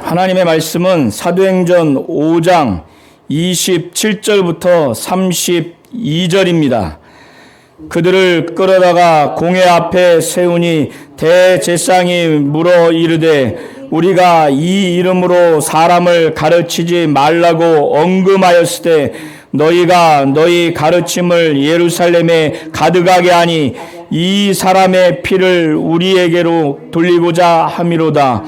하나님의 말씀은 사도행전 5장 27절부터 32절입니다. 그들을 끌어다가 공회 앞에 세우니 대제사장이 물어 이르되 우리가 이 이름으로 사람을 가르치지 말라고 언금하였을 때 너희가 너희 가르침을 예루살렘에 가득하게 하니 이 사람의 피를 우리에게로 돌리고자 함이로다.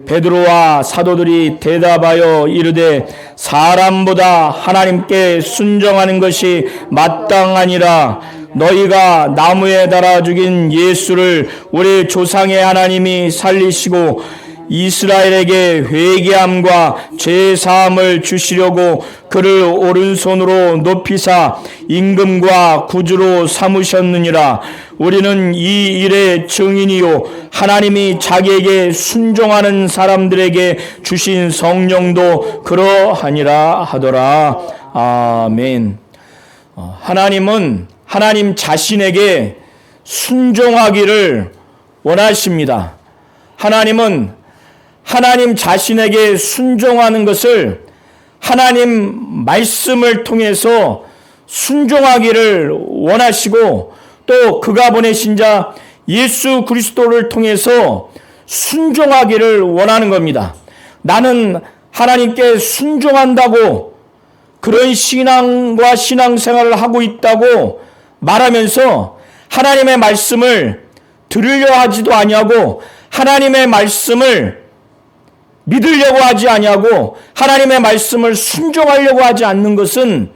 베드로와 사도들이 대답하여 이르되 사람보다 하나님께 순종하는 것이 마땅하니라. 너희가 나무에 달아 죽인 예수를 우리 조상의 하나님이 살리시고 이스라엘에게 회개함과 죄사함을 주시려고 그를 오른손으로 높이사 임금과 구주로 삼으셨느니라. 우리는 이 일의 증인이요 하나님이 자기에게 순종하는 사람들에게 주신 성령도 그러하니라 하더라. 아멘. 하나님은 하나님 자신에게 순종하기를 원하십니다. 하나님은 하나님 자신에게 순종하는 것을 하나님 말씀을 통해서 순종하기를 원하시고 또 그가 보내신 자 예수 그리스도를 통해서 순종하기를 원하는 겁니다. 나는 하나님께 순종한다고 그런 신앙과 신앙생활을 하고 있다고 말하면서 하나님의 말씀을 들으려 하지도 아니하고 하나님의 말씀을 믿으려고 하지 아니하고 하나님의 말씀을 순종하려고 하지 않는 것은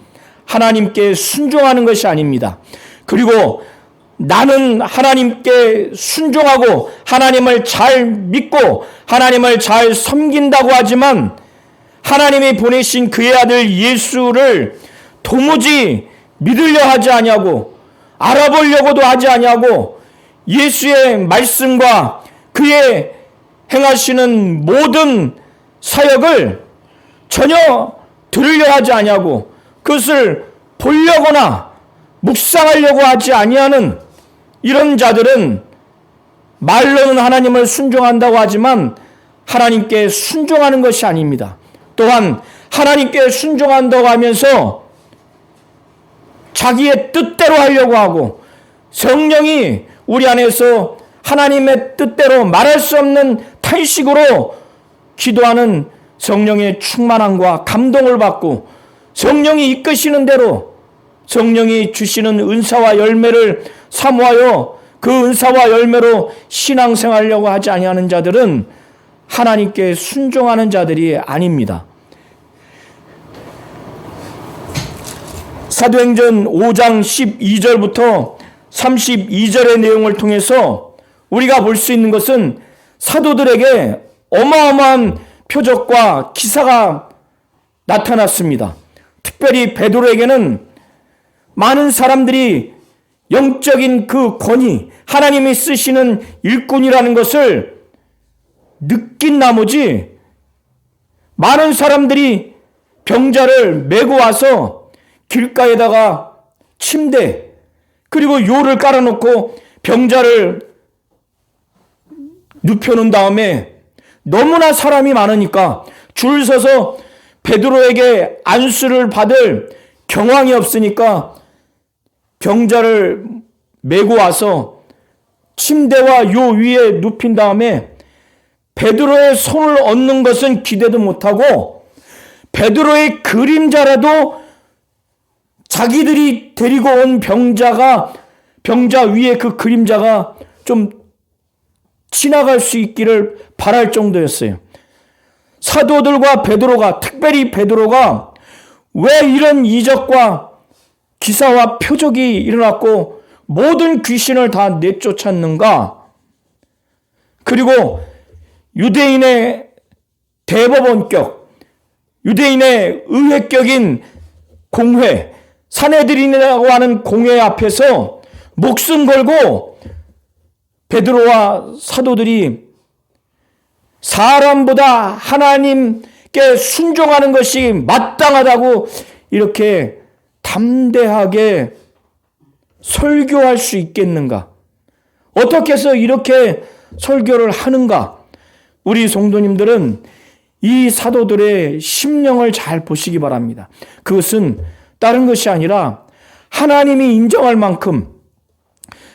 하나님께 순종하는 것이 아닙니다. 그리고 나는 하나님께 순종하고 하나님을 잘 믿고 하나님을 잘 섬긴다고 하지만 하나님이 보내신 그의 아들 예수를 도무지 믿으려 하지 아니하고 알아보려고도 하지 아니하고 예수의 말씀과 그의 행하시는 모든 사역을 전혀 들으려 하지 아니하고 그것을 보려거나 묵상하려고 하지 아니하는 이런 자들은 말로는 하나님을 순종한다고 하지만 하나님께 순종하는 것이 아닙니다. 또한 하나님께 순종한다고 하면서 자기의 뜻대로 하려고 하고 성령이 우리 안에서 하나님의 뜻대로 말할 수 없는 탄식으로 기도하는 성령의 충만함과 감동을 받고 성령이 이끄시는 대로 성령이 주시는 은사와 열매를 사모하여 그 은사와 열매로 신앙생활하려고 하지 아니하는 자들은 하나님께 순종하는 자들이 아닙니다. 사도행전 5장 12절부터 32절의 내용을 통해서 우리가 볼 수 있는 것은 사도들에게 어마어마한 표적과 기사가 나타났습니다. 특별히 베드로에게는 많은 사람들이 영적인 그 권위, 하나님이 쓰시는 일꾼이라는 것을 느낀 나머지 많은 사람들이 병자를 메고 와서 길가에다가 침대 그리고 요를 깔아놓고 병자를 눕혀놓은 다음에 너무나 사람이 많으니까 줄 서서 베드로에게 안수를 받을 경황이 없으니까 병자를 메고 와서 침대와 요 위에 눕힌 다음에 베드로의 손을 얹는 것은 기대도 못하고 베드로의 그림자라도 자기들이 데리고 온 병자 위에 그 그림자가 좀 지나갈 수 있기를 바랄 정도였어요. 사도들과 베드로가, 특별히 베드로가 왜 이런 이적과 기사와 표적이 일어났고 모든 귀신을 다 내쫓았는가? 그리고 유대인의 대법원격, 유대인의 의회격인 공회, 산헤드린이라고 하는 공회 앞에서 목숨 걸고 베드로와 사도들이 사람보다 하나님께 순종하는 것이 마땅하다고 이렇게 담대하게 설교할 수 있겠는가? 어떻게 해서 이렇게 설교를 하는가? 우리 성도님들은 이 사도들의 심령을 잘 보시기 바랍니다. 그것은 다른 것이 아니라 하나님이 인정할 만큼,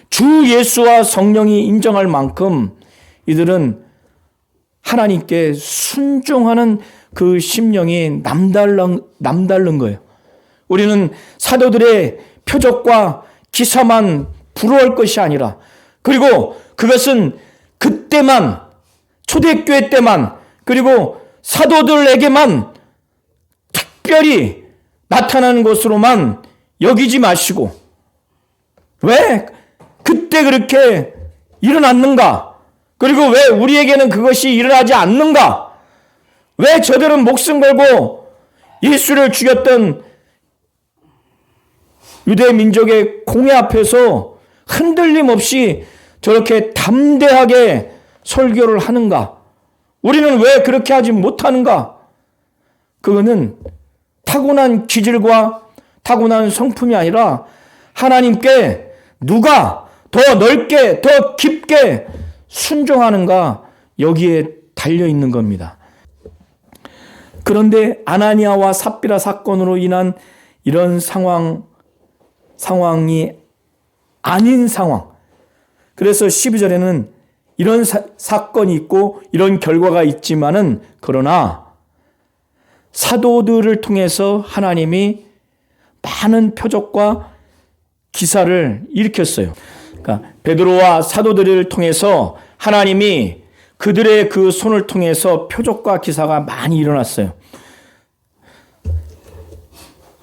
주 예수와 성령이 인정할 만큼 이들은 하나님께 순종하는 그 심령이 남다른 거예요. 우리는 사도들의 표적과 기사만 부러울 것이 아니라, 그리고 그것은 그때만, 초대교회 때만, 그리고 사도들에게만 특별히 나타나는 것으로만 여기지 마시고, 왜 그때 그렇게 일어났는가? 그리고 왜 우리에게는 그것이 일어나지 않는가? 왜 저들은 목숨 걸고 예수를 죽였던 유대 민족의 공회 앞에서 흔들림 없이 저렇게 담대하게 설교를 하는가? 우리는 왜 그렇게 하지 못하는가? 그거는 타고난 기질과 타고난 성품이 아니라 하나님께 누가 더 넓게, 더 깊게 순종하는가, 여기에 달려 있는 겁니다. 그런데 아나니아와 삽비라 사건으로 인한 이런 상황이 아닌 상황. 그래서 12절에는 이런 사건이 있고 이런 결과가 있지만은, 그러나 사도들을 통해서 하나님이 많은 표적과 기사를 일으켰어요. 그러니까 베드로와 사도들을 통해서 하나님이 그들의 그 손을 통해서 표적과 기사가 많이 일어났어요.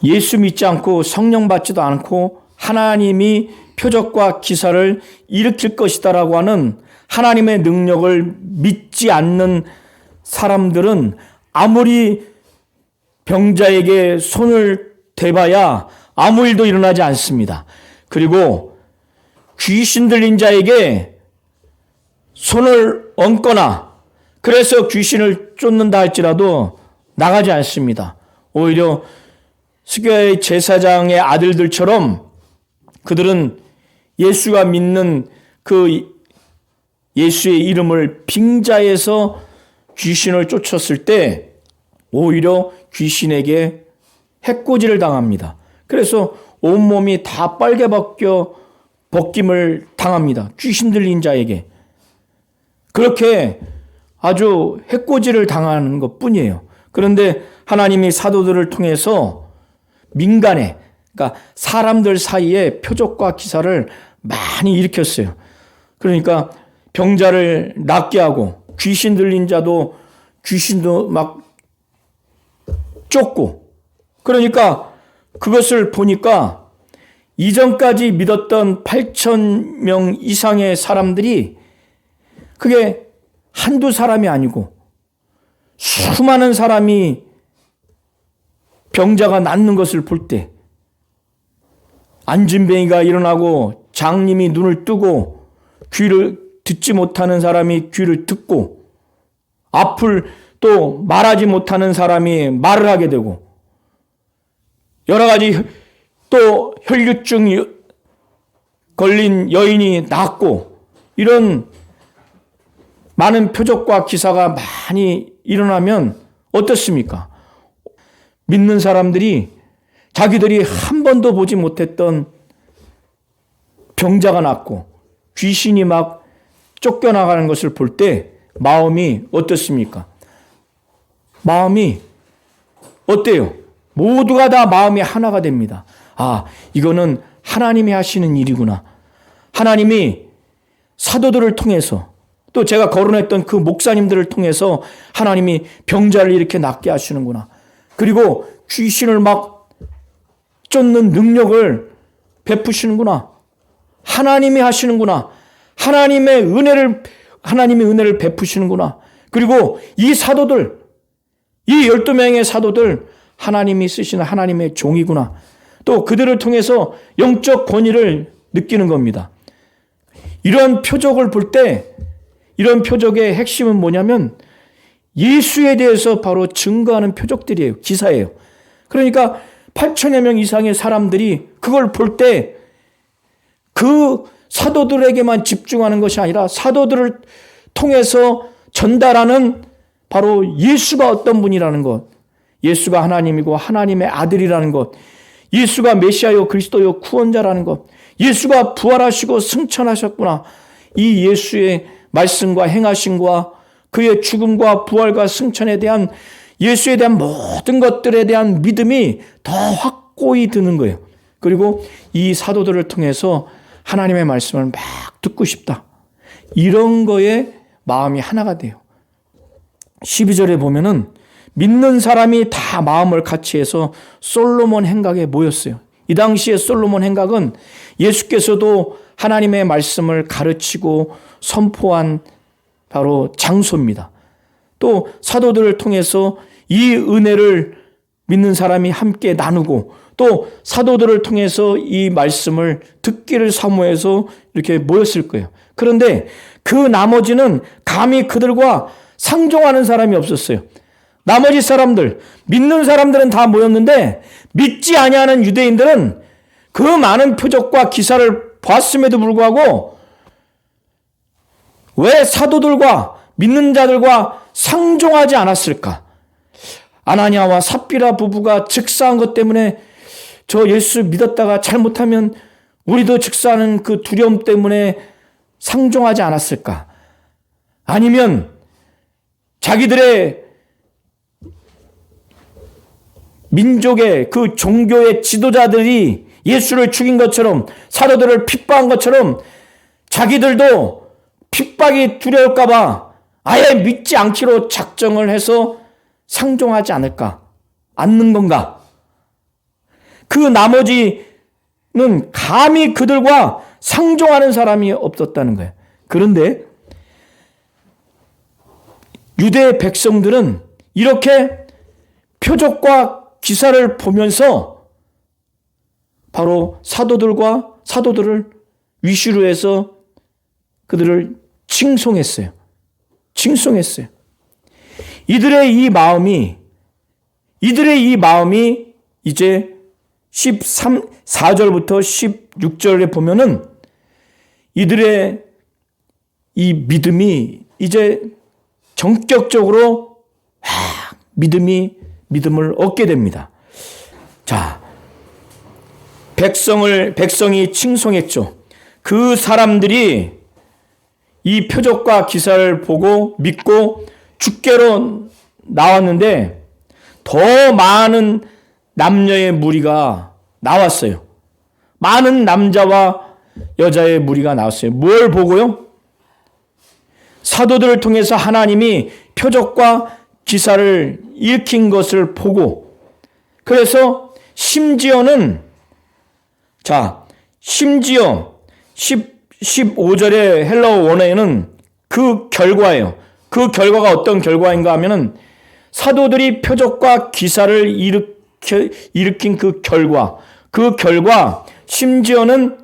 예수 믿지 않고 성령 받지도 않고 하나님이 표적과 기사를 일으킬 것이다라고 하는 하나님의 능력을 믿지 않는 사람들은 아무리 병자에게 손을 대봐야 아무 일도 일어나지 않습니다. 그리고 귀신 들린 자에게 손을 얹거나 그래서 귀신을 쫓는다 할지라도 나가지 않습니다. 오히려 스교의 제사장의 아들들처럼 그들은 예수가 믿는 그 예수의 이름을 빙자해서 귀신을 쫓았을 때 오히려 귀신에게 해코지를 당합니다. 그래서 온몸이 다 빨개 벗김을 당합니다. 귀신 들린 자에게. 그렇게 아주 해코지를 당하는 것뿐이에요. 그런데 하나님이 사도들을 통해서 민간에, 그러니까 사람들 사이에 표적과 기사를 많이 일으켰어요. 그러니까 병자를 낫게 하고 귀신 들린 자도 귀신도 막 쫓고, 그러니까 그것을 보니까 이전까지 믿었던 8,000명 이상의 사람들이 그게 한두 사람이 아니고 수많은 사람이 병자가 낫는 것을 볼 때 안진뱅이가 일어나고 장님이 눈을 뜨고 귀를 듣지 못하는 사람이 귀를 듣고 앞을 또 말하지 못하는 사람이 말을 하게 되고 여러 가지 또 혈류증이 걸린 여인이 낫고 이런 많은 표적과 기사가 많이 일어나면 어떻습니까? 믿는 사람들이 자기들이 한 번도 보지 못했던 병자가 낫고 귀신이 막 쫓겨나가는 것을 볼 때 마음이 어떻습니까? 마음이 어때요? 모두가 다 마음이 하나가 됩니다. 아, 이거는 하나님이 하시는 일이구나. 하나님이 사도들을 통해서 또 제가 거론했던 그 목사님들을 통해서 하나님이 병자를 이렇게 낫게 하시는구나. 그리고 귀신을 막 쫓는 능력을 베푸시는구나. 하나님이 하시는구나. 하나님의 은혜를 베푸시는구나. 그리고 이 사도들, 이 12명의 사도들 하나님이 쓰시는 하나님의 종이구나. 또 그들을 통해서 영적 권위를 느끼는 겁니다. 이런 표적을 볼 때 이런 표적의 핵심은 뭐냐면 예수에 대해서 바로 증거하는 표적들이에요. 기사예요. 그러니까 8천여 명 이상의 사람들이 그걸 볼 때 그 사도들에게만 집중하는 것이 아니라 사도들을 통해서 전달하는 바로 예수가 어떤 분이라는 것, 예수가 하나님이고 하나님의 아들이라는 것, 예수가 메시아요 그리스도요 구원자라는 것, 예수가 부활하시고 승천하셨구나. 이 예수의 말씀과 행하심과 그의 죽음과 부활과 승천에 대한 예수에 대한 모든 것들에 대한 믿음이 더 확고히 드는 거예요. 그리고 이 사도들을 통해서 하나님의 말씀을 막 듣고 싶다. 이런 거에 마음이 하나가 돼요. 12절에 보면은 믿는 사람이 다 마음을 같이 해서 솔로몬 행각에 모였어요. 이 당시에 솔로몬 행각은 예수께서도 하나님의 말씀을 가르치고 선포한 바로 장소입니다. 또 사도들을 통해서 이 은혜를 믿는 사람이 함께 나누고 또 사도들을 통해서 이 말씀을 듣기를 사모해서 이렇게 모였을 거예요. 그런데 그 나머지는 감히 그들과 상종하는 사람이 없었어요. 나머지 사람들, 믿는 사람들은 다 모였는데 믿지 아니하는 유대인들은 그 많은 표적과 기사를 봤음에도 불구하고 왜 사도들과 믿는 자들과 상종하지 않았을까? 아나니아와 삽비라 부부가 즉사한 것 때문에 저 예수 믿었다가 잘못하면 우리도 즉사하는 그 두려움 때문에 상종하지 않았을까? 아니면 자기들의 민족의 그 종교의 지도자들이 예수를 죽인 것처럼 사도들을 핍박한 것처럼 자기들도 핍박이 두려울까 봐 아예 믿지 않기로 작정을 해서 상종하지 않는 건가? 그 나머지는 감히 그들과 상종하는 사람이 없었다는 거예요. 그런데 유대 백성들은 이렇게 표적과 기사를 보면서 바로 사도들을 위시로 해서 그들을 칭송했어요. 이들의 이 마음이 이제 4절부터 16절에 보면은 이들의 이 믿음이 이제 전격적으로 믿음을 얻게 됩니다. 자, 백성이 칭송했죠. 그 사람들이 이 표적과 기사를 보고 믿고 주께로 나왔는데 더 많은 남녀의 무리가 나왔어요. 많은 남자와 여자의 무리가 나왔어요. 뭘 보고요? 사도들을 통해서 하나님이 표적과 기사를 일으킨 것을 보고, 그래서 심지어 15절의 헬라어 원어에는 그 결과예요. 그 결과가 어떤 결과인가 하면은 사도들이 표적과 기사를 일으킨 그 결과 심지어는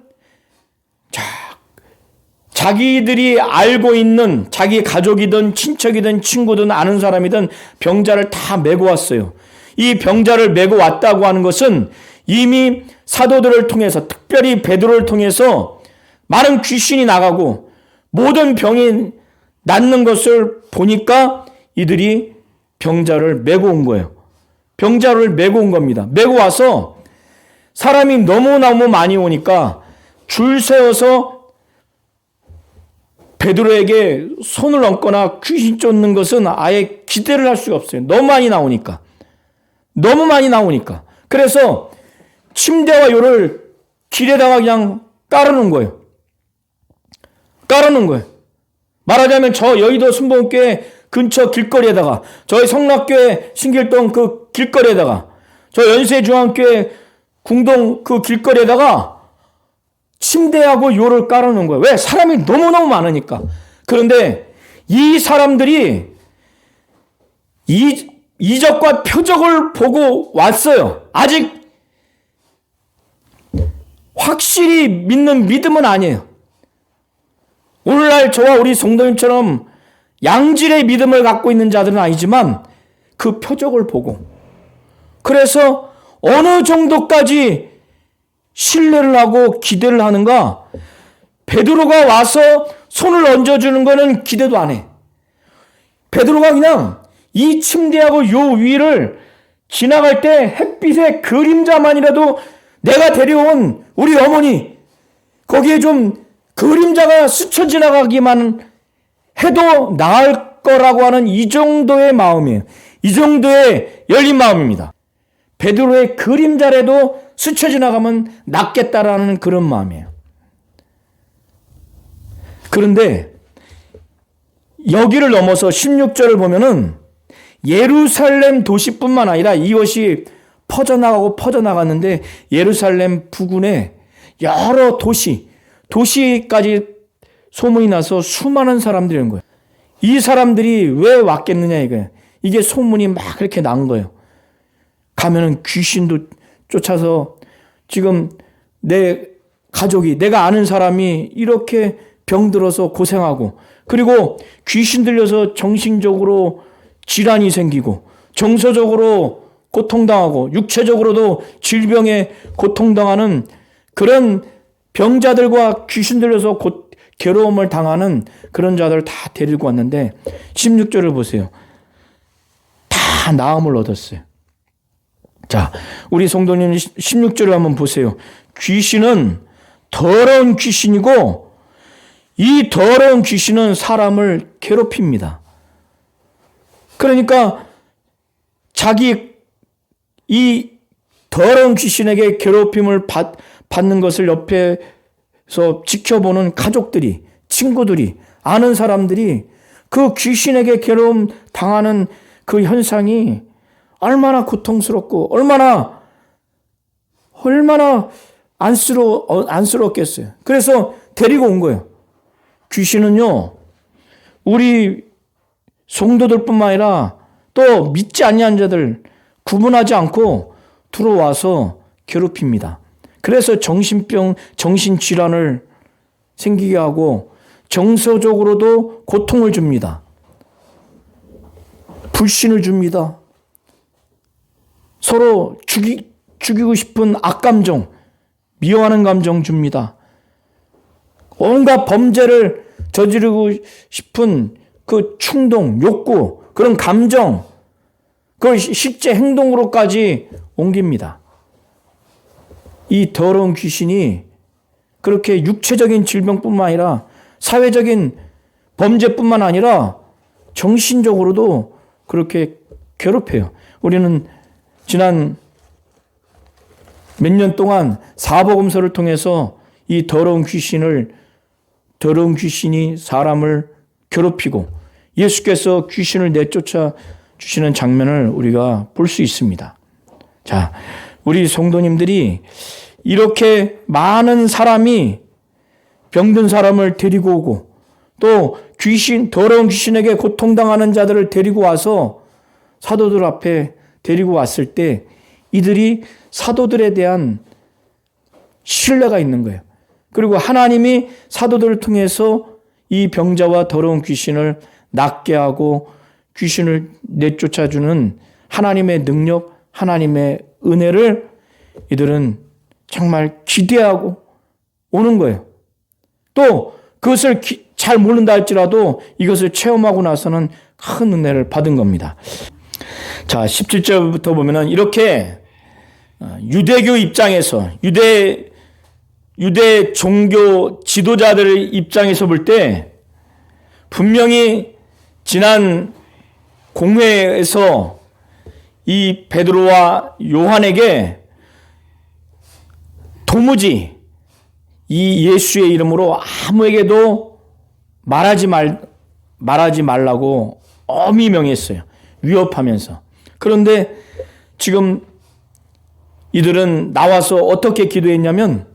자기들이 알고 있는 자기 가족이든 친척이든 친구든 아는 사람이든 병자를 다 메고 왔어요. 이 병자를 메고 왔다고 하는 것은 이미 사도들을 통해서, 특별히 베드로를 통해서 많은 귀신이 나가고 모든 병이 낫는 것을 보니까 이들이 병자를 메고 온 거예요. 병자를 메고 온 겁니다. 메고 와서 사람이 너무너무 많이 오니까 줄 세워서 베드로에게 손을 얹거나 귀신 쫓는 것은 아예 기대를 할 수가 없어요. 너무 많이 나오니까. 그래서 침대와 요를 길에다가 그냥 깔아놓은 거예요. 말하자면 저 여의도 순복음교회 근처 길거리에다가, 저희 성락교회 신길동 그 길거리에다가, 저 연세중앙교회 궁동 그 길거리에다가 침대하고 요를 깔아놓은 거예요. 왜? 사람이 너무너무 많으니까. 그런데 이 사람들이 이적과 표적을 보고 왔어요. 아직 확실히 믿는 믿음은 아니에요. 오늘날 저와 우리 성도님처럼 양질의 믿음을 갖고 있는 자들은 아니지만 그 표적을 보고, 그래서 어느 정도까지 신뢰를 하고 기대를 하는가? 베드로가 와서 손을 얹어주는 거는 기대도 안 해. 베드로가 그냥 이 침대하고 요 위를 지나갈 때 햇빛의 그림자만이라도 내가 데려온 우리 어머니 거기에 좀 그림자가 스쳐 지나가기만 해도 나을 거라고 하는 이 정도의 마음이에요. 이 정도의 열린 마음입니다. 베드로의 그림자라도 스쳐 지나가면 낫겠다라는 그런 마음이에요. 그런데 여기를 넘어서 16절을 보면은 예루살렘 도시뿐만 아니라 이것이 퍼져나갔는데 예루살렘 부근에 여러 도시까지 소문이 나서 수많은 사람들이 온 거예요. 이 사람들이 왜 왔겠느냐 이거예요. 이게 소문이 막 그렇게 난 거예요. 가면은 귀신도 쫓아서 지금 내 가족이 내가 아는 사람이 이렇게 병들어서 고생하고 그리고 귀신 들려서 정신적으로 질환이 생기고 정서적으로 고통당하고 육체적으로도 질병에 고통당하는 그런 병자들과 귀신 들려서 괴로움을 당하는 그런 자들 다 데리고 왔는데 16절을 보세요. 다 나음을 얻었어요. 자, 우리 성도님 16절을 한번 보세요. 귀신은 더러운 귀신이고 이 더러운 귀신은 사람을 괴롭힙니다. 그러니까 자기 이 더러운 귀신에게 괴롭힘을 받는 것을 옆에서 지켜보는 가족들이, 친구들이, 아는 사람들이 그 귀신에게 괴로움 당하는 그 현상이 얼마나 고통스럽고 얼마나 안쓰럽겠어요. 그래서 데리고 온 거예요. 귀신은요, 우리 성도들뿐만 아니라 또 믿지 아니한 자들 구분하지 않고 들어와서 괴롭힙니다. 그래서 정신병, 정신질환을 생기게 하고 정서적으로도 고통을 줍니다. 불신을 줍니다. 서로 죽이고 싶은 악감정, 미워하는 감정 줍니다. 온갖 범죄를 저지르고 싶은 그 충동, 욕구, 그런 감정, 그걸 실제 행동으로까지 옮깁니다. 이 더러운 귀신이 그렇게 육체적인 질병뿐만 아니라 사회적인 범죄뿐만 아니라 정신적으로도 그렇게 괴롭혀요. 우리는 지난 몇 년 동안 사복음서를 통해서 이 더러운 귀신이 사람을 괴롭히고 예수께서 귀신을 내쫓아 주시는 장면을 우리가 볼 수 있습니다. 자, 우리 성도님들이 이렇게 많은 사람이 병든 사람을 데리고 오고 또 더러운 귀신에게 고통당하는 자들을 데리고 와서 사도들 앞에 데리고 왔을 때 이들이 사도들에 대한 신뢰가 있는 거예요. 그리고 하나님이 사도들을 통해서 이 병자와 더러운 귀신을 낫게 하고 귀신을 내쫓아주는 하나님의 능력, 하나님의 은혜를 이들은 정말 기대하고 오는 거예요. 또 그것을 잘 모른다 할지라도 이것을 체험하고 나서는 큰 은혜를 받은 겁니다. 자, 17절부터 보면은 이렇게 유대교 입장에서 유대 종교 지도자들 입장에서 볼 때 분명히 지난 공회에서 이 베드로와 요한에게 도무지 이 예수의 이름으로 아무에게도 말하지 말라고 엄히 명했어요. 위협하면서. 그런데 지금 이들은 나와서 어떻게 기도했냐면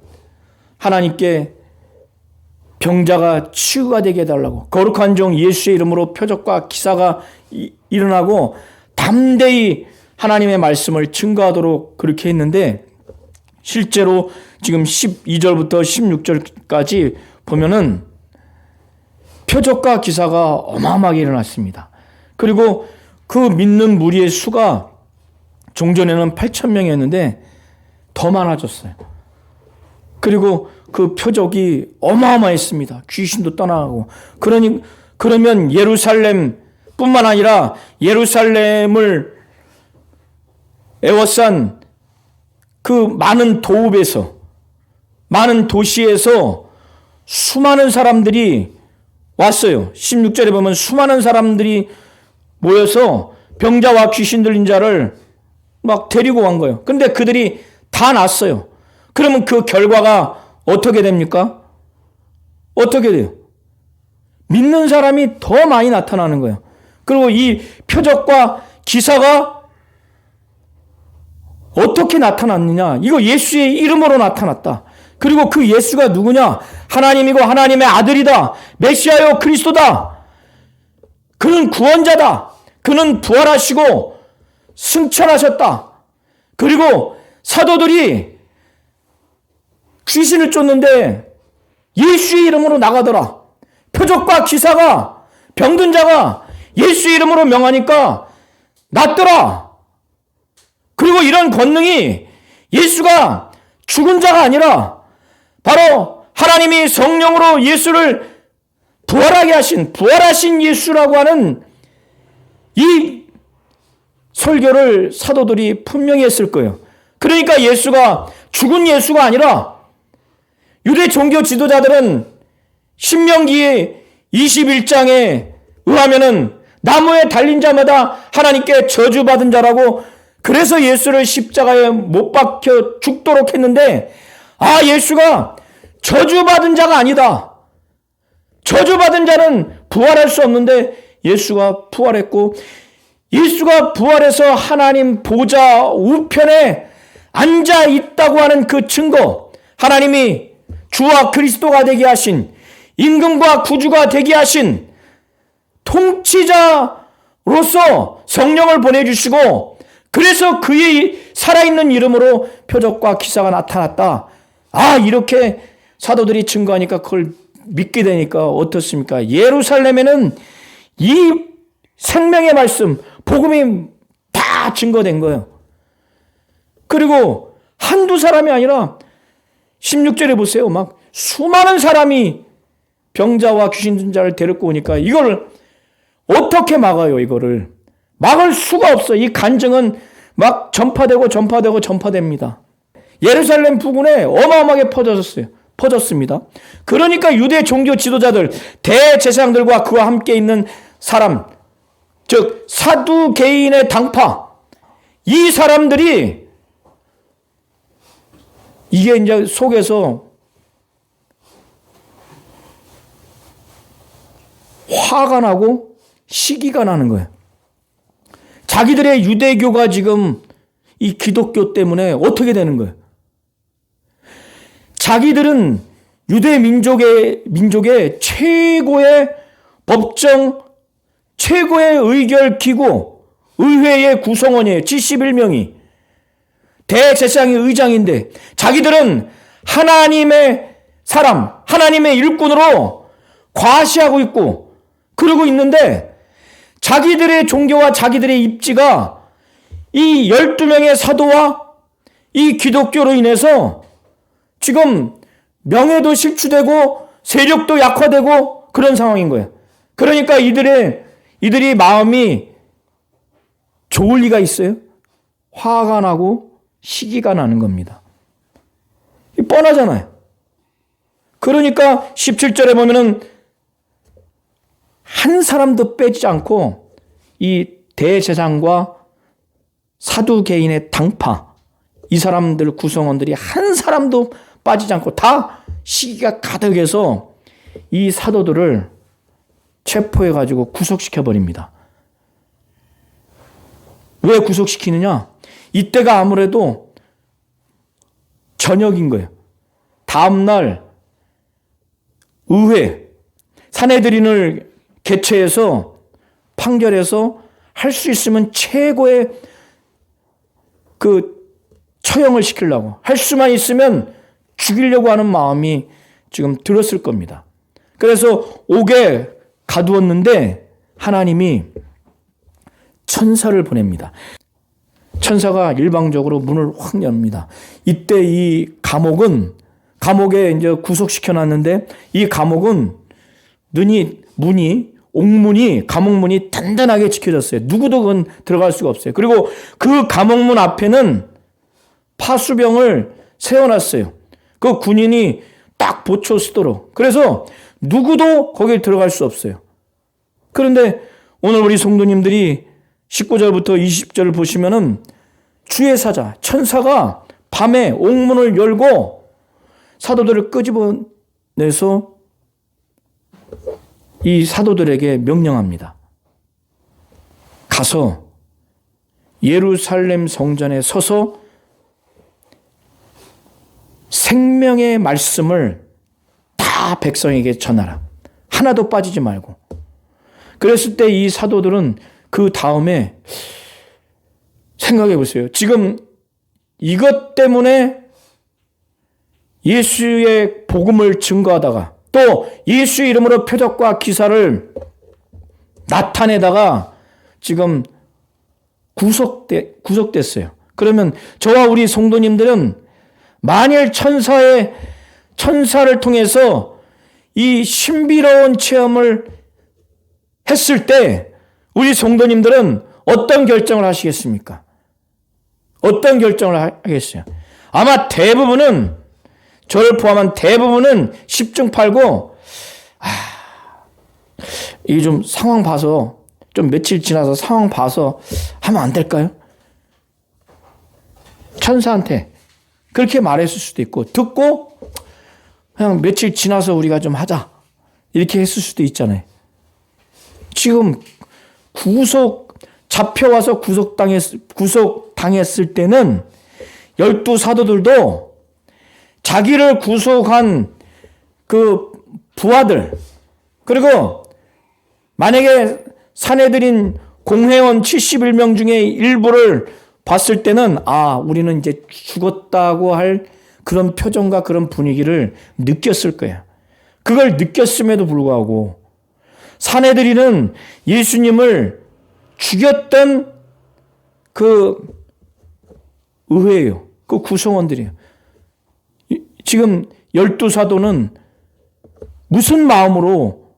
하나님께 병자가 치유가 되게 해달라고 거룩한 종 예수의 이름으로 표적과 기사가 일어나고 담대히 하나님의 말씀을 증거하도록 그렇게 했는데 실제로 지금 12절부터 16절까지 보면은 표적과 기사가 어마어마하게 일어났습니다. 그리고 그 믿는 무리의 수가 종전에는 8,000명이었는데 더 많아졌어요. 그리고 그 표적이 어마어마했습니다. 귀신도 떠나가고. 그러면 예루살렘뿐만 뿐만 아니라 예루살렘을 에워싼 그 많은 도읍에서, 많은 도시에서 수많은 사람들이 왔어요. 16절에 보면 수많은 사람들이 모여서 병자와 귀신 들린 자를 막 데리고 간 거예요. 근데 그들이 다 났어요. 그러면 그 결과가 어떻게 됩니까? 어떻게 돼요? 믿는 사람이 더 많이 나타나는 거예요. 그리고 이 표적과 기사가 어떻게 나타났느냐? 이거 예수의 이름으로 나타났다. 그리고 그 예수가 누구냐? 하나님이고 하나님의 아들이다. 메시아요 그리스도다. 그는 구원자다. 그는 부활하시고 승천하셨다. 그리고 사도들이 귀신을 쫓는데 예수의 이름으로 나가더라. 표적과 기사가, 병든 자가 예수의 이름으로 명하니까 낫더라. 그리고 이런 권능이 예수가 죽은 자가 아니라 바로 하나님이 성령으로 예수를 부활하게 하신, 부활하신 예수라고 하는 이 설교를 사도들이 분명히 했을 거예요. 그러니까 예수가 죽은 예수가 아니라 유대 종교 지도자들은 신명기 21장에 의하면은 나무에 달린 자마다 하나님께 저주받은 자라고, 그래서 예수를 십자가에 못 박혀 죽도록 했는데, 아, 예수가 저주받은 자가 아니다. 저주받은 자는 부활할 수 없는데 예수가 부활했고, 예수가 부활해서 하나님 보좌 우편에 앉아 있다고 하는 그 증거, 하나님이 주와 그리스도가 되게 하신, 임금과 구주가 되게 하신 통치자로서 성령을 보내주시고, 그래서 그의 살아있는 이름으로 표적과 기사가 나타났다. 아, 이렇게 사도들이 증거하니까 그걸 믿게 되니까 어떻습니까? 예루살렘에는 이 생명의 말씀, 복음이 다 증거된 거예요. 그리고 한두 사람이 아니라 16절에 보세요. 막 수많은 사람이 병자와 귀신 든 자를 데리고 오니까 이걸 어떻게 막아요? 이거를 막을 수가 없어. 이 간증은 막 전파됩니다. 예루살렘 부근에 어마어마하게 퍼졌습니다. 그러니까 유대 종교 지도자들, 대제사장들과 그와 함께 있는 사람, 즉 사두개인의 당파, 이 사람들이 이게 이제 속에서 화가 나고 시기가 나는 거예요. 자기들의 유대교가 지금 이 기독교 때문에 어떻게 되는 거예요? 자기들은 유대 민족의 최고의 법정, 최고의 의결 기구, 의회의 구성원이에요. 71명이. 대제사장이 의장인데 자기들은 하나님의 사람, 하나님의 일꾼으로 과시하고 있고 그러고 있는데, 자기들의 종교와 자기들의 입지가 이 12명의 사도와 이 기독교로 인해서 지금 명예도 실추되고 세력도 약화되고 그런 상황인 거예요. 그러니까 이들이 마음이 좋을 리가 있어요? 화가 나고 시기가 나는 겁니다. 뻔하잖아요. 그러니까 17절에 보면은 한 사람도 빼지 않고 이 대제사장과 사두개인의 당파, 이 사람들 구성원들이 한 사람도 빠지지 않고 다 시기가 가득해서 이 사도들을 체포해가지고 구속시켜버립니다. 왜 구속시키느냐? 이때가 아무래도 저녁인 거예요. 다음날 의회, 산헤드린을 개최해서 판결해서 할 수 있으면 최고의 그 처형을 시키려고, 할 수만 있으면 죽이려고 하는 마음이 지금 들었을 겁니다. 그래서 옥에 가두었는데 하나님이 천사를 보냅니다. 천사가 일방적으로 문을 확 엽니다. 이때 이 감옥에 이제 구속시켜 놨는데 이 감옥은 문이 옥문이, 감옥문이 단단하게 지켜졌어요. 누구도 그건 들어갈 수가 없어요. 그리고 그 감옥문 앞에는 파수병을 세워놨어요. 그 군인이 딱 보초 서도록. 그래서 누구도 거기에 들어갈 수 없어요. 그런데 오늘 우리 성도님들이 19절부터 20절을 보시면은 주의 사자, 천사가 밤에 옥문을 열고 사도들을 끄집어내서 이 사도들에게 명령합니다. 가서 예루살렘 성전에 서서 생명의 말씀을 다 백성에게 전하라. 하나도 빠지지 말고. 그랬을 때 이 사도들은 그 다음에 생각해 보세요. 지금 이것 때문에 예수의 복음을 증거하다가 또 예수의 이름으로 표적과 기사를 나타내다가 지금 구속됐어요. 그러면 저와 우리 성도님들은 만일 천사를 통해서 이 신비로운 체험을 했을 때 우리 성도님들은 어떤 결정을 하시겠습니까? 어떤 결정을 하겠어요? 아마 대부분은, 저를 포함한 대부분은 10중 8구, 이게 좀 상황 봐서, 좀 며칠 지나서 상황 봐서 하면 안 될까요? 천사한테 그렇게 말했을 수도 있고, 듣고 그냥 며칠 지나서 우리가 좀 하자, 이렇게 했을 수도 있잖아요. 지금 잡혀와서 구속당했을 때는 12사도들도 자기를 구속한 그 부하들, 그리고 만약에 사내들인 공회원 71명 중에 일부를 봤을 때는 우리는 이제 죽었다고 할 그런 표정과 그런 분위기를 느꼈을 거야. 그걸 느꼈음에도 불구하고 사내들이는 예수님을 죽였던 그 의회예요. 그 구성원들이에요. 지금 12사도는 무슨 마음으로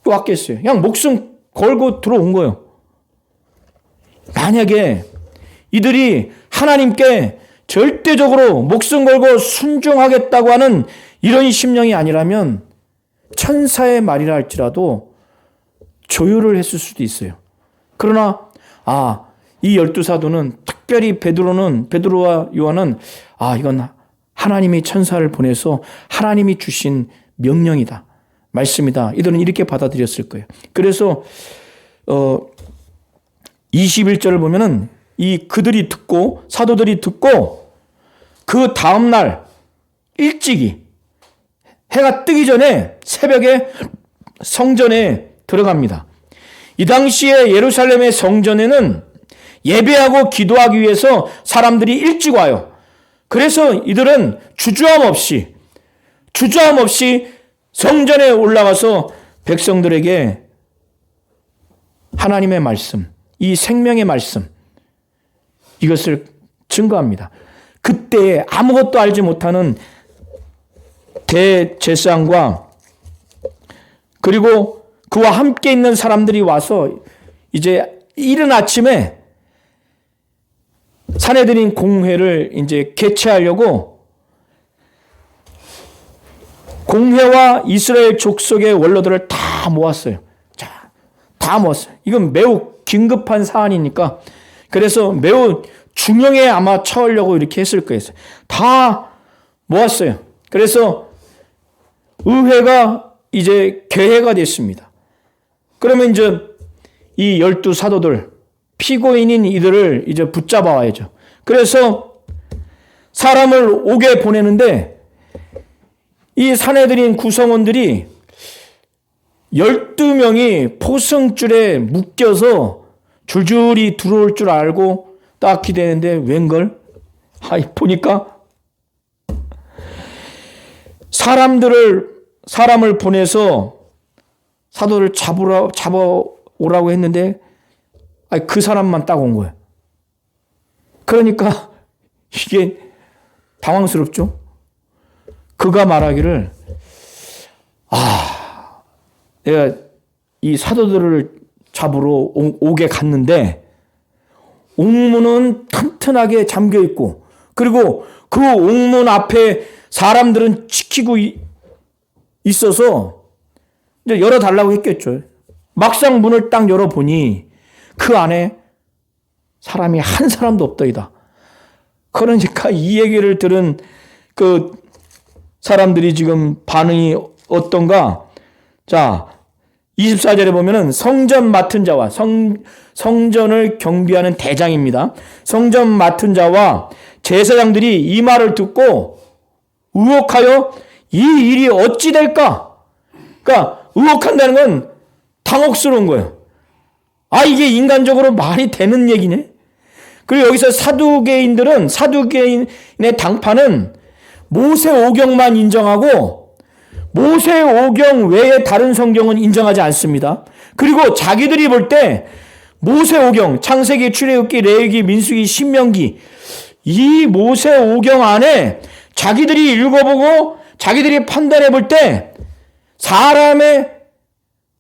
왔겠어요? 그냥 목숨 걸고 들어온 거예요. 만약에 이들이 하나님께 절대적으로 목숨 걸고 순종하겠다고 하는 이런 심령이 아니라면 천사의 말이라 할지라도 조율을 했을 수도 있어요. 그러나 이 12사도는 특별히 베드로와 요한은 이건 하나님이 천사를 보내서 하나님이 주신 명령이다, 말씀이다, 이들은 이렇게 받아들였을 거예요. 그래서 21절을 보면은 사도들이 듣고 그 다음날 일찍이 해가 뜨기 전에 새벽에 성전에 들어갑니다. 이 당시에 예루살렘의 성전에는 예배하고 기도하기 위해서 사람들이 일찍 와요. 그래서 이들은 주저함 없이 성전에 올라가서 백성들에게 하나님의 말씀, 이 생명의 말씀, 이것을 증거합니다. 그때 아무것도 알지 못하는 대제사장과 그리고 그와 함께 있는 사람들이 와서 이제 이른 아침에 사내들인 공회를 이제 개최하려고 공회와 이스라엘 족속의 원로들을 다 모았어요. 다 모았어요. 이건 매우 긴급한 사안이니까 그래서 매우 중형에 아마 처하려고 이렇게 했을 거예요. 다 모았어요. 그래서 의회가 이제 개회가 됐습니다. 그러면 이제 이 12사도들, 피고인인 이들을 이제 붙잡아 와야죠. 그래서 사람을 오게 보내는데 이 사내들인 구성원들이 12명이 포승줄에 묶여서 줄줄이 들어올 줄 알고 딱 기대는데 웬걸? 보니까 사람을 보내서 사도를 잡아오라고 했는데 그 사람만 딱 온 거예요. 그러니까 이게 당황스럽죠. 그가 말하기를 내가 이 사도들을 잡으러 오게 갔는데 옥문은 튼튼하게 잠겨 있고, 그리고 그 옥문 앞에 사람들은 지키고 있어서 이제 열어달라고 했겠죠. 막상 문을 딱 열어보니 그 안에 사람이 한 사람도 없더이다. 그러니까 이 얘기를 들은 그 사람들이 지금 반응이 어떤가? 자, 24절에 보면은 성전 맡은 자와 성전을 경비하는 대장입니다. 성전 맡은 자와 제사장들이 이 말을 듣고 의혹하여 이 일이 어찌 될까? 그러니까 의혹한다는 건 당혹스러운 거예요. 아, 이게 인간적으로 말이 되는 얘기네? 그리고 여기서 사두개인의 당파는 모세오경만 인정하고 모세오경 외에 다른 성경은 인정하지 않습니다. 그리고 자기들이 볼 때 모세오경, 창세기, 출애굽기, 레위기, 민수기, 신명기, 이 모세오경 안에 자기들이 읽어보고 자기들이 판단해 볼 때 사람의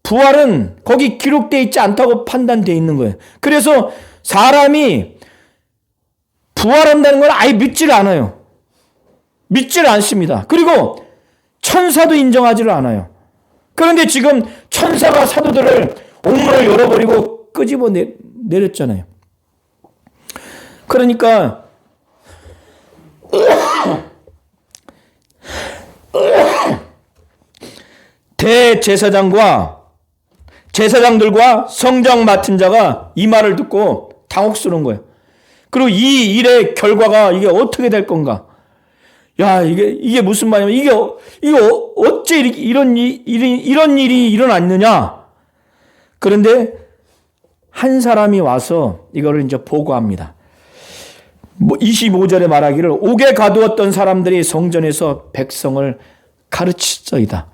부활은 거기 기록되어 있지 않다고 판단되어 있는 거예요. 그래서 사람이 부활한다는 걸 아예 믿지를 않아요. 믿지를 않습니다. 그리고 천사도 인정하지를 않아요. 그런데 지금 천사가 사도들을 옥문을 열어버리고 끄집어 내렸잖아요. 그러니까 대제사장과 제사장들과 성전 맡은 자가 이 말을 듣고 당혹스러운 거예요. 그리고 이 일의 결과가 이게 어떻게 될 건가? 야, 이게 무슨 말이냐면 이게 어째 이런 일이 일어났느냐? 그런데 한 사람이 와서 이거를 이제 보고합니다. 25절에 말하기를 옥에 가두었던 사람들이 성전에서 백성을 가르치더이다.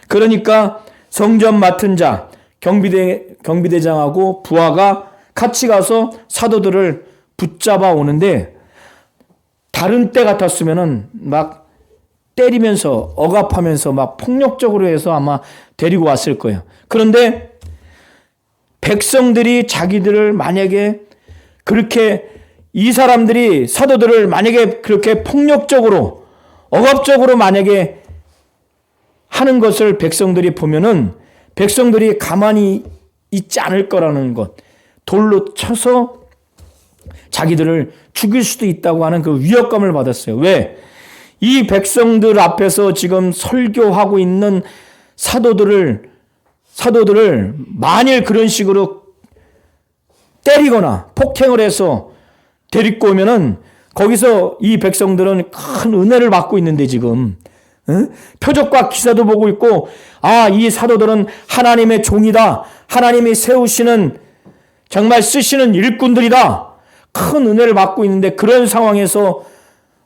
그러니까 성전 맡은 자, 경비대장하고 부하가 같이 가서 사도들을 붙잡아 오는데 다른 때 같았으면은 막 때리면서 억압하면서 막 폭력적으로 해서 아마 데리고 왔을 거예요. 그런데 백성들이 자기들을 만약에 그렇게 이 사람들이 사도들을 만약에 그렇게 폭력적으로 억압적으로 만약에 하는 것을 백성들이 보면은 백성들이 가만히 있지 않을 거라는 것, 돌로 쳐서 자기들을 죽일 수도 있다고 하는 그 위협감을 받았어요. 왜? 이 백성들 앞에서 지금 설교하고 있는 사도들을 만일 그런 식으로 때리거나 폭행을 해서 데리고 오면은 거기서 이 백성들은 큰 은혜를 받고 있는데 지금 표적과 기사도 보고 있고, 아, 이 사도들은 하나님의 종이다. 하나님이 세우시는 정말 쓰시는 일꾼들이다. 큰 은혜를 받고 있는데 그런 상황에서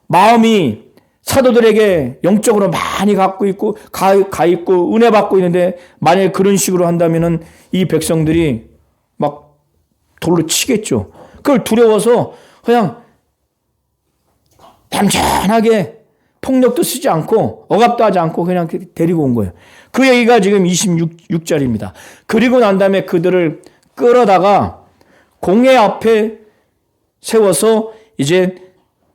마음이 사도들에게 영적으로 많이 갖고 있고 가 있고 은혜 받고 있는데 만약에 그런 식으로 한다면은 이 백성들이 막 돌로 치겠죠. 그걸 두려워서 그냥 얌전하게 폭력도 쓰지 않고 억압도 하지 않고 그냥 데리고 온 거예요. 그 얘기가 지금 26절입니다. 그리고 난 다음에 그들을 끌어다가 공회 앞에 세워서 이제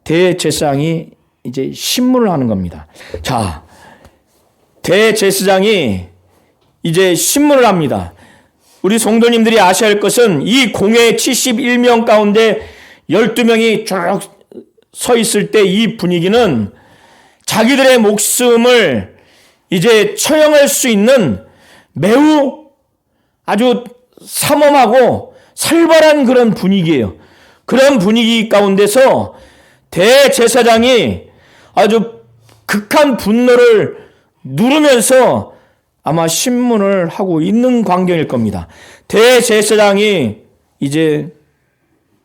대제사장이 이제 신문을 하는 겁니다. 자, 대제사장이 이제 신문을 합니다. 우리 성도님들이 아셔야 할 것은 이 공회 71명 가운데 12명이 쭉 서 있을 때 이 분위기는 자기들의 목숨을 이제 처형할 수 있는 매우 아주 삼엄하고 살벌한 그런 분위기예요. 그런 분위기 가운데서 대제사장이 아주 극한 분노를 누르면서 아마 신문을 하고 있는 광경일 겁니다. 대제사장이 이제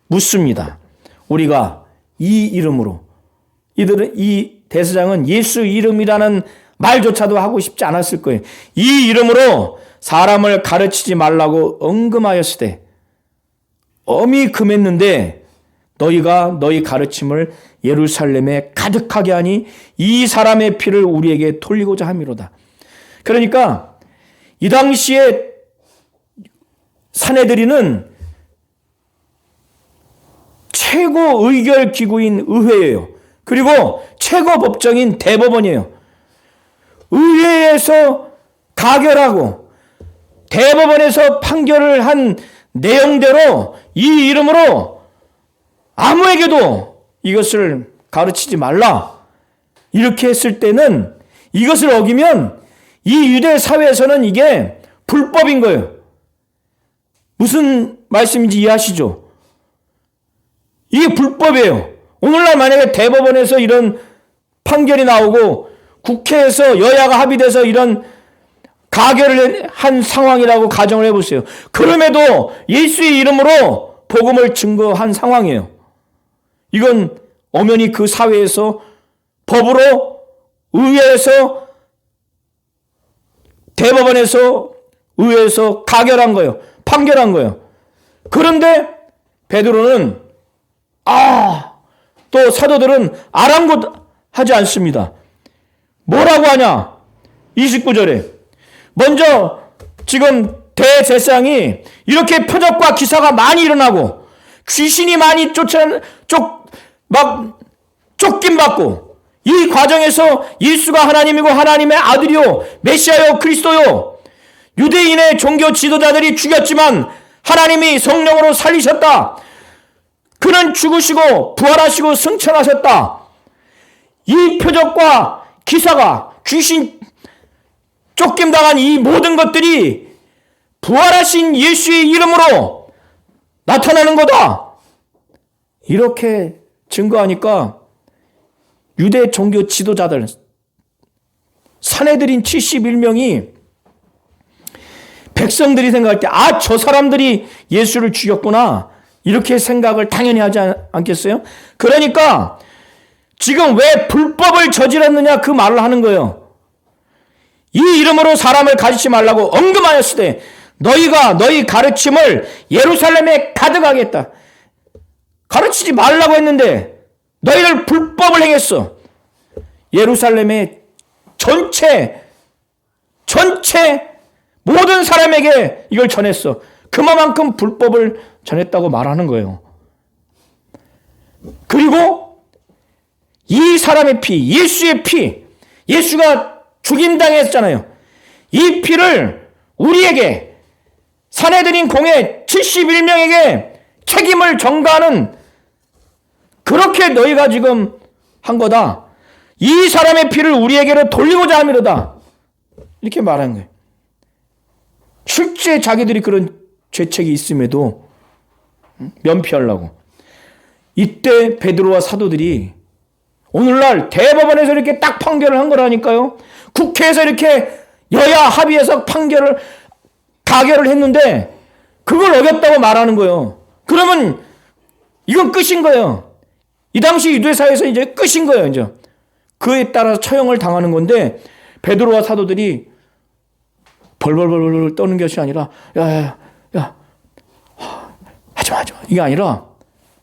묻습니다. 우리가 이 이름으로, 이 대제사장은 예수 이름이라는 말조차도 하고 싶지 않았을 거예요. 이 이름으로 사람을 가르치지 말라고 언금하였으되 엄히 금했는데 너희가 너희 가르침을 예루살렘에 가득하게 하니 이 사람의 피를 우리에게 돌리고자 함이로다. 그러니까 이 당시에 사내들이는 최고 의결 기구인 의회예요. 그리고 최고 법정인 대법원이에요. 의회에서 가결하고 대법원에서 판결을 한 내용대로 이 이름으로 아무에게도 이것을 가르치지 말라. 이렇게 했을 때는 이것을 어기면 이 유대 사회에서는 이게 불법인 거예요. 무슨 말씀인지 이해하시죠? 이게 불법이에요. 오늘날 만약에 대법원에서 이런 판결이 나오고 국회에서 여야가 합의돼서 이런 가결을 한 상황이라고 가정을 해보세요. 그럼에도 예수의 이름으로 복음을 증거한 상황이에요. 이건 엄연히 그 사회에서 법으로 의회에서 대법원에서 의회에서 가결한 거예요. 판결한 거예요. 그런데 베드로는 또 사도들은 아랑곳하지 않습니다. 뭐라고 하냐? 29절에 먼저 지금 대제사장이 이렇게 표적과 기사가 많이 일어나고 귀신이 많이 쫓김 받고 이 과정에서 예수가 하나님이고 하나님의 아들이요 메시아요 그리스도요 유대인의 종교 지도자들이 죽였지만 하나님이 성령으로 살리셨다. 그는 죽으시고 부활하시고 승천하셨다. 이 표적과 기사가 귀신 쫓김당한 이 모든 것들이 부활하신 예수의 이름으로 나타나는 거다. 이렇게 증거하니까 유대 종교 지도자들 사내들인 71명이 백성들이 생각할 때 저 사람들이 예수를 죽였구나 이렇게 생각을 당연히 하지 않겠어요? 그러니까 지금 왜 불법을 저질렀느냐 그 말을 하는 거예요. 이 이름으로 사람을 가르치지 말라고 언급하였을 때 너희가 너희 가르침을 예루살렘에 가득하겠다. 가르치지 말라고 했는데 너희들 불법을 행했어. 예루살렘의 전체 모든 사람에게 이걸 전했어. 그만큼 불법을 전했다고 말하는 거예요. 그리고 이 사람의 피, 예수의 피, 예수가 죽임당했잖아요. 이 피를 우리에게 사내들인 공회 71명에게 책임을 전가하는 그렇게 너희가 지금 한 거다. 이 사람의 피를 우리에게로 돌리고자 함이로다. 이렇게 말한 거예요. 실제 자기들이 그런 죄책이 있음에도 면피하려고. 이때 베드로와 사도들이 오늘날 대법원에서 이렇게 딱 판결을 한 거라니까요. 국회에서 이렇게 여야 합의해서 가결을 했는데 그걸 어겼다고 말하는 거예요. 그러면 이건 끝인 거예요. 이 당시 유대사회에서 이제 끝인 거예요. 이제 그에 따라서 처형을 당하는 건데 베드로와 사도들이 벌벌벌 떠는 것이 아니라 야 하지마 이게 아니라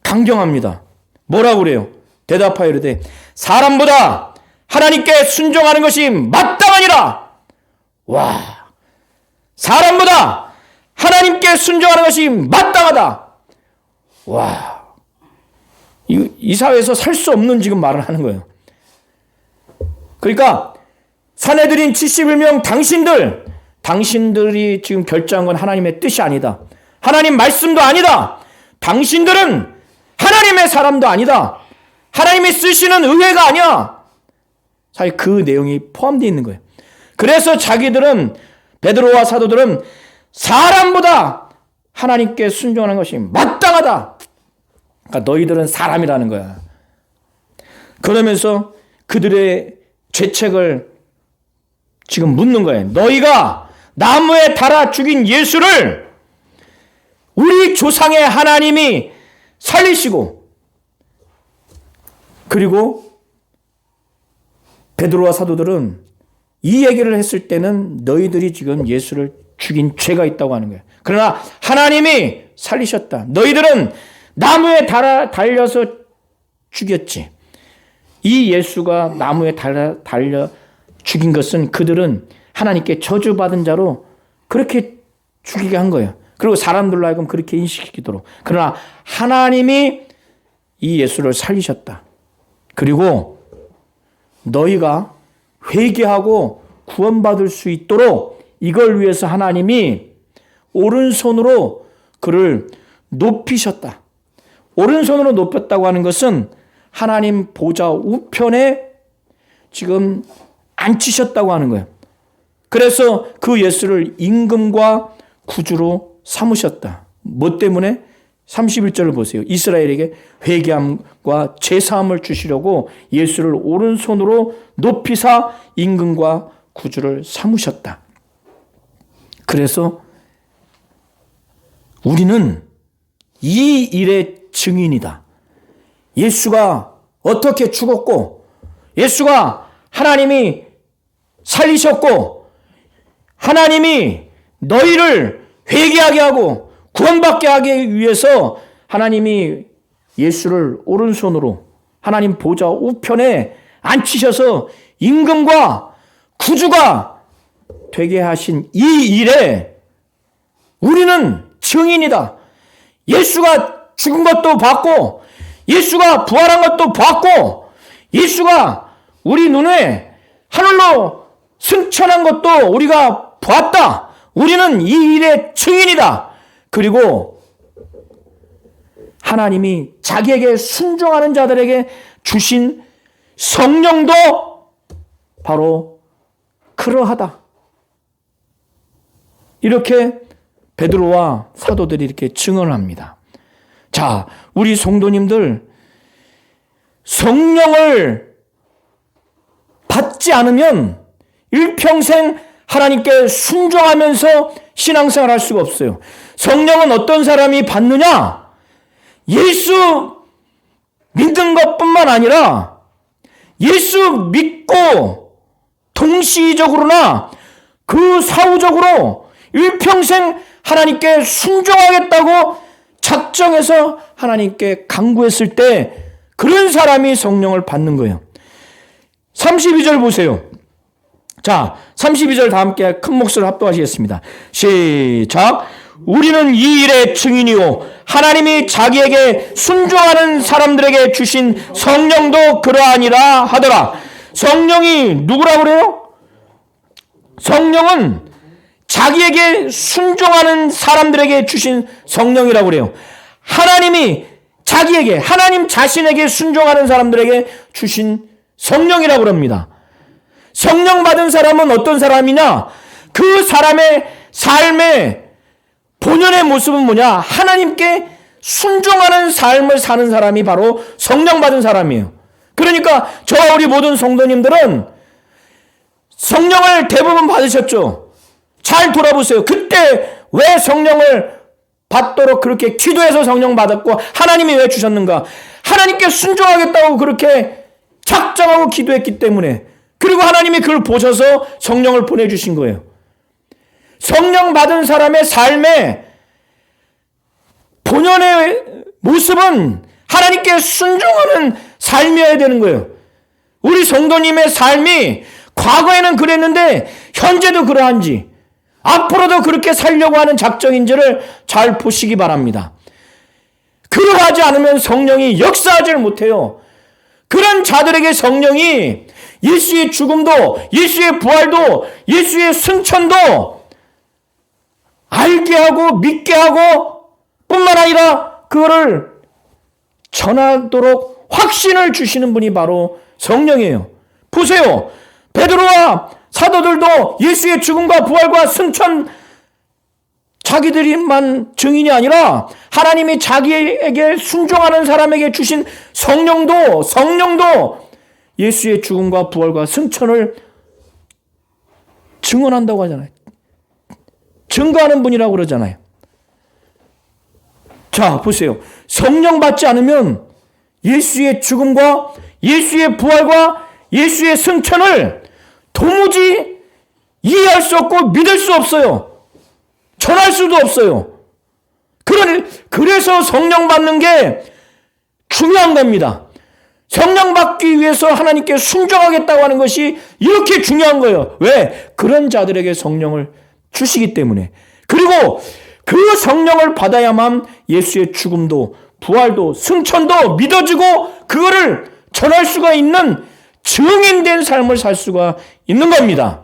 강경합니다. 뭐라고 그래요? 대답하여 이르되 사람보다 하나님께 순종하는 것이 마땅하니라. 와, 사람보다 하나님께 순종하는 것이 마땅하다. 와, 이 사회에서 살 수 없는 지금 말을 하는 거예요. 그러니까 사내들인 71명 당신들이 지금 결정한 건 하나님의 뜻이 아니다. 하나님 말씀도 아니다. 당신들은 하나님의 사람도 아니다. 하나님이 쓰시는 의회가 아니야. 사실 그 내용이 포함되어 있는 거예요. 그래서 자기들은 베드로와 사도들은 사람보다 하나님께 순종하는 것이 마땅하다. 그러니까 너희들은 사람이라는 거야. 그러면서 그들의 죄책을 지금 묻는 거예요. 너희가 나무에 달아 죽인 예수를 우리 조상의 하나님이 살리시고, 그리고 베드로와 사도들은 이 얘기를 했을 때는 너희들이 지금 예수를 죽인 죄가 있다고 하는 거예요. 그러나 하나님이 살리셨다. 너희들은 나무에 달려서 죽였지. 이 예수가 나무에 달려 죽인 것은 그들은 하나님께 저주받은 자로 그렇게 죽이게 한 거예요. 그리고 사람들로 하여금 그렇게 인식시키도록. 그러나 하나님이 이 예수를 살리셨다. 그리고 너희가 회개하고 구원받을 수 있도록 이걸 위해서 하나님이 오른손으로 그를 높이셨다. 오른손으로 높였다고 하는 것은 하나님 보좌 우편에 지금 앉히셨다고 하는 거예요. 그래서 그 예수를 임금과 구주로 삼으셨다. 뭐 때문에? 31절을 보세요. 이스라엘에게 회개함과 제사함을 주시려고 예수를 오른손으로 높이사 임금과 구주를 삼으셨다. 그래서 우리는 이 일의 증인이다. 예수가 어떻게 죽었고, 예수가 하나님이 살리셨고, 하나님이 너희를 회개하게 하고 구원받게 하기 위해서 하나님이 예수를 오른손으로 하나님 보좌 우편에 앉히셔서 임금과 구주가 되게 하신 이 일에 우리는 증인이다. 예수가 죽은 것도 봤고, 예수가 부활한 것도 봤고, 예수가 우리 눈에 하늘로 승천한 것도 우리가 봤다. 우리는 이 일의 증인이다. 그리고 하나님이 자기에게 순종하는 자들에게 주신 성령도 바로 그러하다. 이렇게 베드로와 사도들이 이렇게 증언을 합니다. 자, 우리 성도님들, 성령을 받지 않으면 일평생 하나님께 순종하면서 신앙생활 할 수가 없어요. 성령은 어떤 사람이 받느냐? 예수 믿는 것뿐만 아니라 예수 믿고 동시적으로나 그 사후적으로 일평생 하나님께 순종하겠다고 작정해서 하나님께 간구했을 때 그런 사람이 성령을 받는 거예요. 32절 보세요. 자, 32절 다 함께 큰 목소리로 합독하시겠습니다. 시작. 우리는 이 일의 증인이요 하나님이 자기에게 순종하는 사람들에게 주신 성령도 그러하니라 하더라. 성령이 누구라고 그래요? 성령은 자기에게 순종하는 사람들에게 주신 성령이라고 그래요. 하나님이 자기에게, 하나님 자신에게 순종하는 사람들에게 주신 성령이라고 합니다. 성령 받은 사람은 어떤 사람이냐? 그 사람의 삶의 본연의 모습은 뭐냐? 하나님께 순종하는 삶을 사는 사람이 바로 성령 받은 사람이에요. 그러니까 저와 우리 모든 성도님들은 성령을 대부분 받으셨죠. 잘 돌아보세요. 그때 왜 성령을 받도록 그렇게 기도해서 성령 받았고 하나님이 왜 주셨는가? 하나님께 순종하겠다고 그렇게 작정하고 기도했기 때문에, 그리고 하나님이 그걸 보셔서 성령을 보내주신 거예요. 성령 받은 사람의 삶의 본연의 모습은 하나님께 순종하는 삶이어야 되는 거예요. 우리 성도님의 삶이 과거에는 그랬는데 현재도 그러한지, 앞으로도 그렇게 살려고 하는 작정인지를 잘 보시기 바랍니다. 그러하지 않으면 성령이 역사하지를 못해요. 그런 자들에게 성령이 예수의 죽음도, 예수의 부활도, 예수의 승천도 알게 하고 믿게 하고 뿐만 아니라 그거를 전하도록 확신을 주시는 분이 바로 성령이에요. 보세요. 베드로와 사도들도 예수의 죽음과 부활과 승천 자기들만 증인이 아니라 하나님이 자기에게 순종하는 사람에게 주신 성령도 예수의 죽음과 부활과 승천을 증언한다고 하잖아요. 증거하는 분이라고 그러잖아요. 자, 보세요. 성령 받지 않으면 예수의 죽음과 예수의 부활과 예수의 승천을 도무지 이해할 수 없고 믿을 수 없어요. 전할 수도 없어요. 그래서 성령 받는 게 중요한 겁니다. 성령 받기 위해서 하나님께 순종하겠다고 하는 것이 이렇게 중요한 거예요. 왜? 그런 자들에게 성령을 주시기 때문에, 그리고 그 성령을 받아야만 예수의 죽음도 부활도 승천도 믿어지고 그거를 전할 수가 있는 증인된 삶을 살 수가 있는 겁니다.